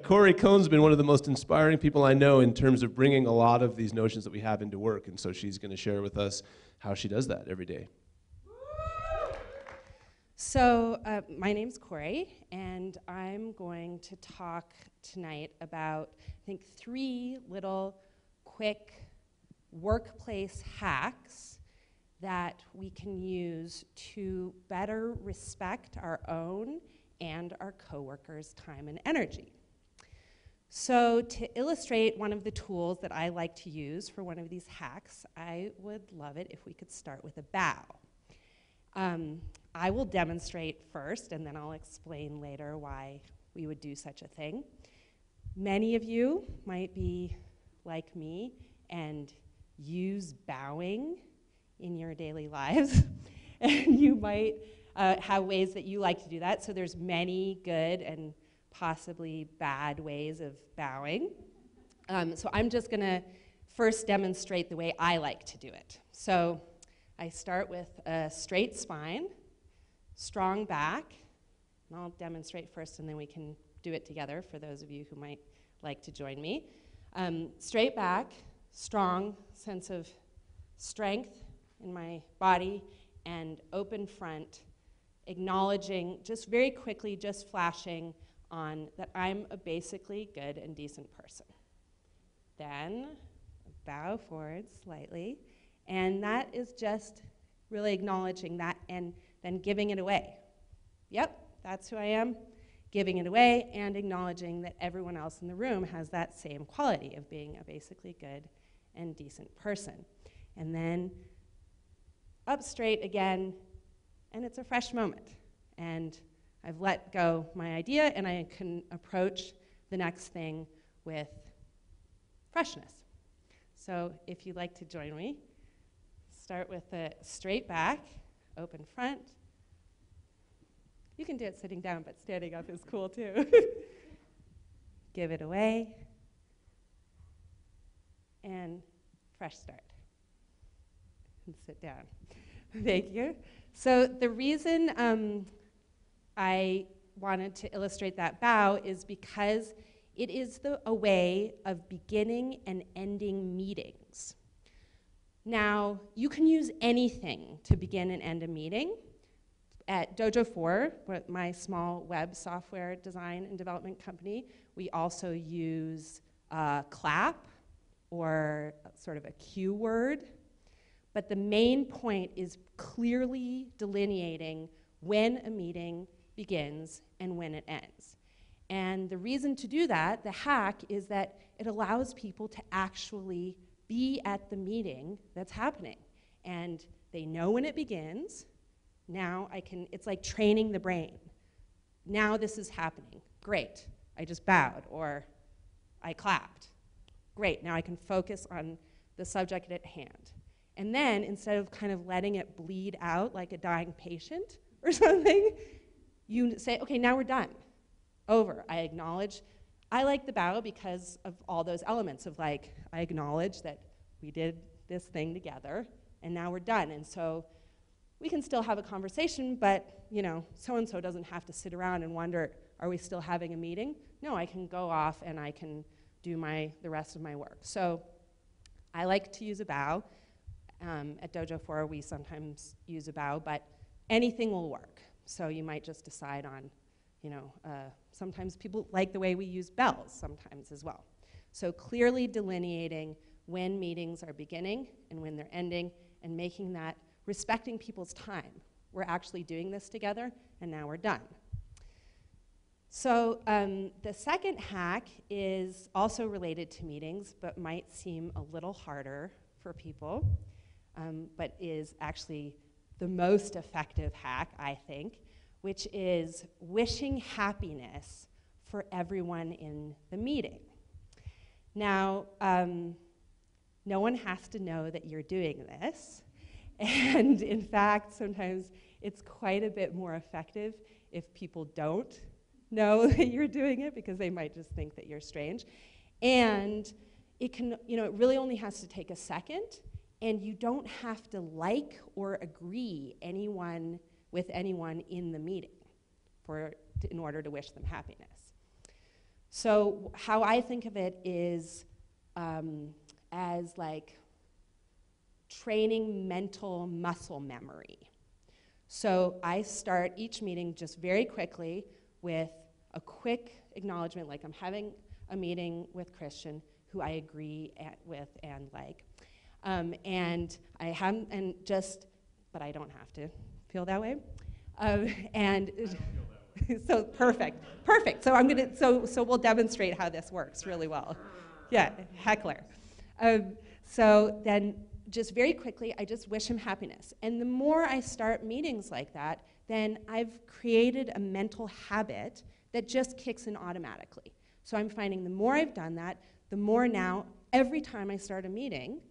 Corey Cohn's been one of the most inspiring people I know in terms of bringing a lot of these notions that we have into work, and so she's going to share with us how she does that every day. So my name's Corey, and I'm going to talk tonight about, I think, 3 little quick workplace hacks that we can use to better respect our own and our coworkers' time and energy. So to illustrate one of the tools that I like to use for one of these hacks, I would love it if we could start with a bow. I will demonstrate first, and then I'll explain later why we would do such a thing. Many of you might be like me and use bowing in your daily lives, and you might have ways that you like to do that. So there's many good and possibly bad ways of bowing. So I'm just going to first demonstrate the way I like to do it. So I start with a straight spine, strong back, and I'll demonstrate first and then we can do it together for those of you who might like to join me. Straight back, strong sense of strength in my body, and open front, acknowledging, just very quickly, just flashing on that I'm a basically good and decent person. Then bow forward slightly, and that is just really acknowledging that and then giving it away. Yep, that's who I am, giving it away and acknowledging that everyone else in the room has that same quality of being a basically good and decent person. And then up straight again, and it's a fresh moment. And I've let go my idea, and I can approach the next thing with freshness. So if you'd like to join me, start with a straight back, open front. You can do it sitting down, but standing up is cool too. Give it away, and fresh start. And sit down. Thank you. So the reason I wanted to illustrate that bow is because it is a way of beginning and ending meetings. Now, you can use anything to begin and end a meeting. At Dojo 4, my small web software design and development company, we also use clap or sort of a cue word. But the main point is clearly delineating when a meeting begins and when it ends. And the reason to do that, the hack, is that it allows people to actually be at the meeting that's happening. And they know when it begins. Now it's like training the brain. Now this is happening. Great, I just bowed, or I clapped. Great, now I can focus on the subject at hand. And then, instead of kind of letting it bleed out like a dying patient or something, you say, okay, now we're done. Over. I acknowledge. I like the bow because of all those elements of, like, I acknowledge that we did this thing together, and now we're done. And so we can still have a conversation, but, you know, so-and-so doesn't have to sit around and wonder, are we still having a meeting? No, I can go off and I can do the rest of my work. So I like to use a bow. At Dojo 4, we sometimes use a bow, but anything will work. So you might just decide on, you know, sometimes people like the way we use bells sometimes as well. So clearly delineating when meetings are beginning and when they're ending, and making that, respecting people's time. We're actually doing this together, and now we're done. So the second hack is also related to meetings, but might seem a little harder for people. But is actually the most effective hack, I think, which is wishing happiness for everyone in the meeting. Now, no one has to know that you're doing this, and in fact, sometimes it's quite a bit more effective if people don't know that you're doing it, because they might just think that you're strange. And it can, you know, it really only has to take a second. And you don't have to like or agree with anyone in the meeting in order to wish them happiness. So how I think of it is as like training mental muscle memory. So I start each meeting just very quickly with a quick acknowledgement, like I'm having a meeting with Christian, who I agree with and like. And I haven't, and just, but I don't have to feel that way. And so perfect. So I'm gonna, so we'll demonstrate how this works really well. Yeah, heckler. So then just very quickly, I just wish him happiness. And the more I start meetings like that, then I've created a mental habit that just kicks in automatically. So I'm finding the more I've done that, the more now, every time I start a meeting,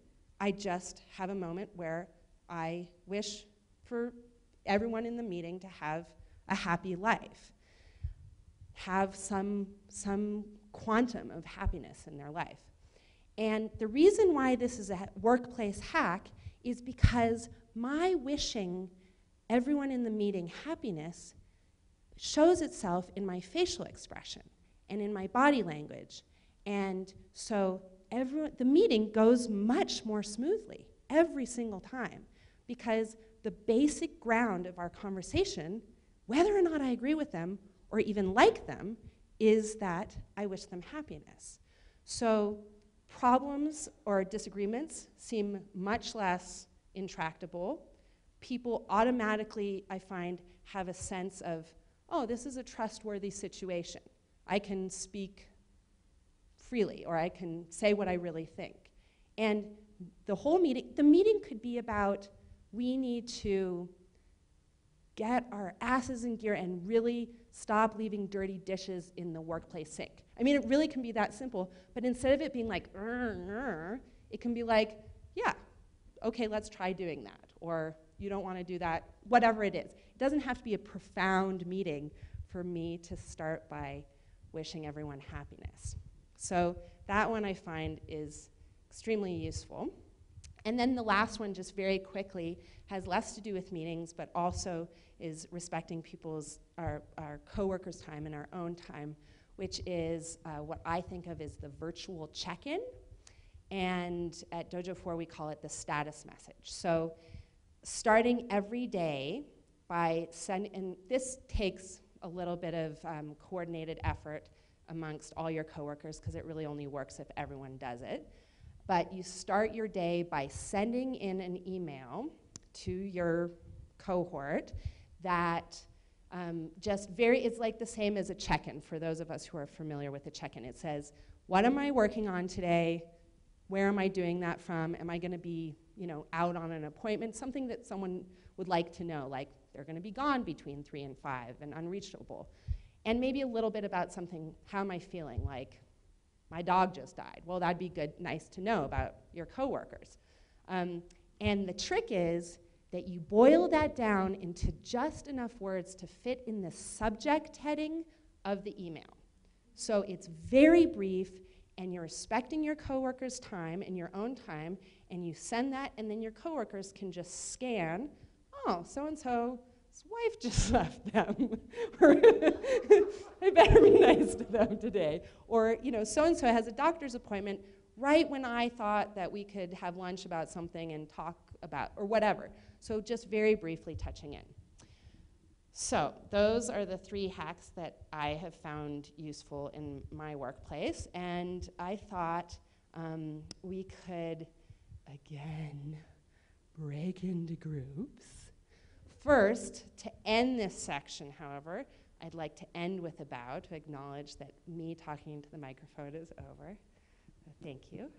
I just have a moment where I wish for everyone in the meeting to have a happy life, have some quantum of happiness in their life. And the reason why this is a workplace hack is because my wishing everyone in the meeting happiness shows itself in my facial expression and in my body language. And so the meeting goes much more smoothly every single time, because the basic ground of our conversation, whether or not I agree with them or even like them, is that I wish them happiness. So problems or disagreements seem much less intractable. People automatically, I find, have a sense of, oh, this is a trustworthy situation. I can speak freely, or I can say what I really think. And the meeting could be about, we need to get our asses in gear and really stop leaving dirty dishes in the workplace sink. I mean, it really can be that simple, but instead of it being like, it can be like, yeah, okay, let's try doing that, or you don't want to do that, whatever it is. It doesn't have to be a profound meeting for me to start by wishing everyone happiness. So that one I find is extremely useful. And then the last one, just very quickly, has less to do with meetings, but also is respecting our coworkers' time and our own time, which is what I think of as the virtual check-in. And at Dojo 4, we call it the status message. So starting every day by and this takes a little bit of coordinated effort amongst all your coworkers, because it really only works if everyone does it. But you start your day by sending in an email to your cohort that it's like the same as a check-in for those of us who are familiar with a check-in. It says, what am I working on today? Where am I doing that from? Am I gonna be out on an appointment? Something that someone would like to know, like they're gonna be gone between 3 and 5 and unreachable. And maybe a little bit about something, how am I feeling? Like, my dog just died. Well, that'd be nice to know about your coworkers. And the trick is that you boil that down into just enough words to fit in the subject heading of the email. So it's very brief, and you're respecting your coworkers' time and your own time, and you send that, and then your coworkers can just scan, oh, so-and-so's wife just left them. I better be nice to them today. Or, so-and-so has a doctor's appointment right when I thought that we could have lunch about something and talk about, or whatever. So just very briefly touching in. So those are the 3 hacks that I have found useful in my workplace. And I thought we could, again, break into groups. First, to end this section, however, I'd like to end with a bow to acknowledge that me talking into the microphone is over. Thank you.